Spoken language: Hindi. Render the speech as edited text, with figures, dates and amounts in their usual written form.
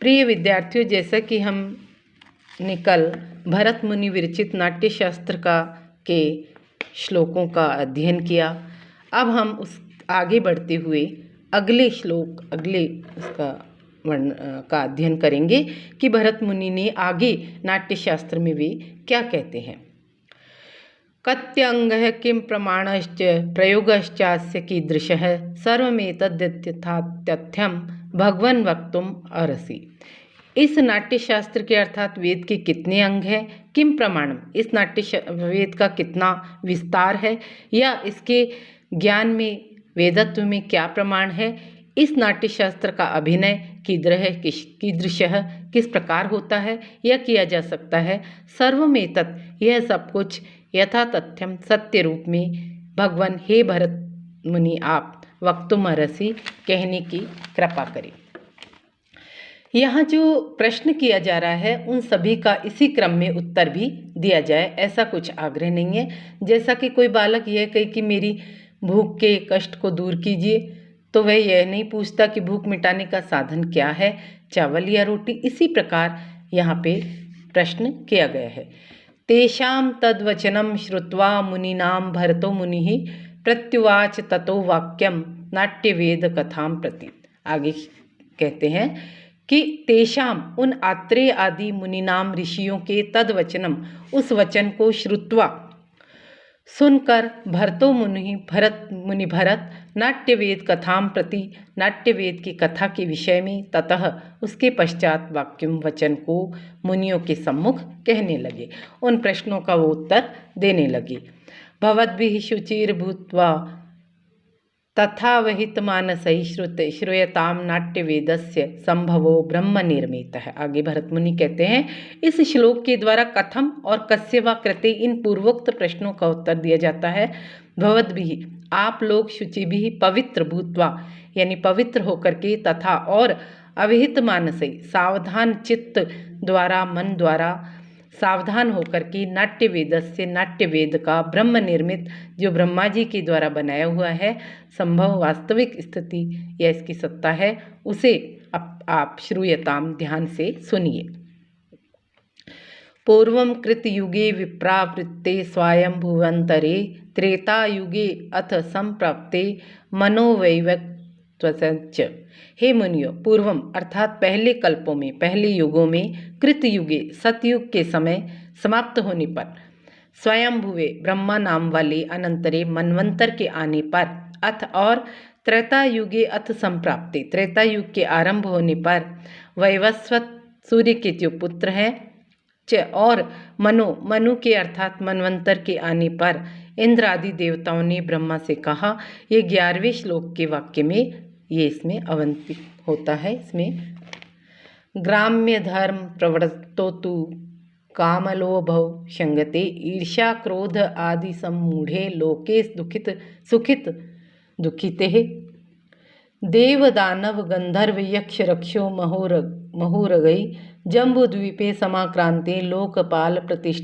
प्रिय विद्यार्थियों, जैसा कि हमने कल भरत मुनि विरचित नाट्यशास्त्र के श्लोकों का अध्ययन किया, अब हम उस आगे बढ़ते हुए अगले उसका का अध्ययन करेंगे कि भरत मुनि ने आगे नाट्यशास्त्र में वे क्या कहते हैं। कत्यंगः किं प्रमाणश्च प्रयोगश्चास्य कीदृशः सर्वमेतद्यथातथ्यं भगवन् वक्तुम् अर्हसि। इस नाट्यशास्त्र के अर्थात वेद के कितने अंग हैं, किम प्रमाणम, इस वेद का कितना विस्तार है, या इसके ज्ञान में वेदत्व में क्या प्रमाण है, इस नाट्यशास्त्र का अभिनय कीदृशः किस प्रकार होता है या किया जा सकता है, सर्वमेतत् यह सब कुछ यथा तथ्यम सत्य रूप में भगवान हे भरत मुनि आप वक्तुमर्हसि कहने की कृपा करें। यहाँ जो प्रश्न किया जा रहा है उन सभी का इसी क्रम में उत्तर भी दिया जाए, ऐसा कुछ आग्रह नहीं है। जैसा कि कोई बालक यह कहे कि मेरी भूख के कष्ट को दूर कीजिए, तो वह यह नहीं पूछता कि भूख मिटाने का साधन क्या है, चावल या रोटी। इसी प्रकार यहाँ पे प्रश्न किया गया है। तेषां तद्वचनं श्रुत्वा मुनीनां भरतो मुनिः प्रत्युवाच ततो वाक्यं नाट्यवेद कथां प्रति। आगे कहते हैं कि तेषाम उन आत्रेय आदि मुनिनाम ऋषियों के तद्वचनम उस वचन को श्रुत्वा सुनकर भरतो मुनि भरत नाट्यवेद कथाम प्रति नाट्यवेद की कथा के विषय में ततः उसके पश्चात वाक्यम वचन को मुनियों के सम्मुख कहने लगे, उन प्रश्नों का वो उत्तर देने लगे। भवद्भिः शुचिर भूत्वा तथा वहित मानसै श्रूयतां नाट्यवेदस्य संभवो ब्रह्म निर्मितः। आगे भरत मुनि कहते हैं, इस श्लोक के द्वारा कथम और कस्य वा कृते इन पूर्वोक्त प्रश्नों का उत्तर दिया जाता है। भवद्भिः आप लोग, शुचिभिः पवित्र भूत्वा यानी पवित्र होकर के, तथा और अविहित मानसै सावधान चित्त द्वारा मन द्वारा सावधान होकर के नाट्यवेदस्य नाट्यवेद का ब्रह्म निर्मित जो ब्रह्मा जी के द्वारा बनाया हुआ है संभव वास्तविक स्थिति या इसकी सत्ता है, उसे आप श्रूयताम ध्यान से सुनिए। पूर्वं कृतयुगे विप्रावृत्ते स्वायंभुवन्तरे त्रेता युगे अथ संप्राप्ते मनोवैवत्वच। हे मुनियो, पूर्वम अर्थात पहले कल्पों में, पहले युगों में, कृतयुगे सतयुग के समय समाप्त होने पर, स्वयंभुवे ब्रह्मा नाम वाले अनंतरे मनवंतर के आने पर, अथ और त्रेता युगे अथ संप्राप्ते त्रेता युग के आरंभ होने पर, वैवस्वत सूर्य के जो पुत्र हैं, च और मनु के अर्थात मनवंतर के आने पर इंद्र आदि देवताओं ने ब्रह्मा से कहा। ये 11वें श्लोक के वाक्य में ये इसमें अवंतित होता है। इसमें ग्राम्य धर्म प्रवृत्तो तु कामलोभव संगते ईर्ष्या क्रोध आदि सम्मूढ़े लोके सुखित दुखिते देव दानव गंधर्व यक्ष रक्षो महोरगै जम्बूद्वीपे समाक्रांते लोकपाल प्रतिष्ठिते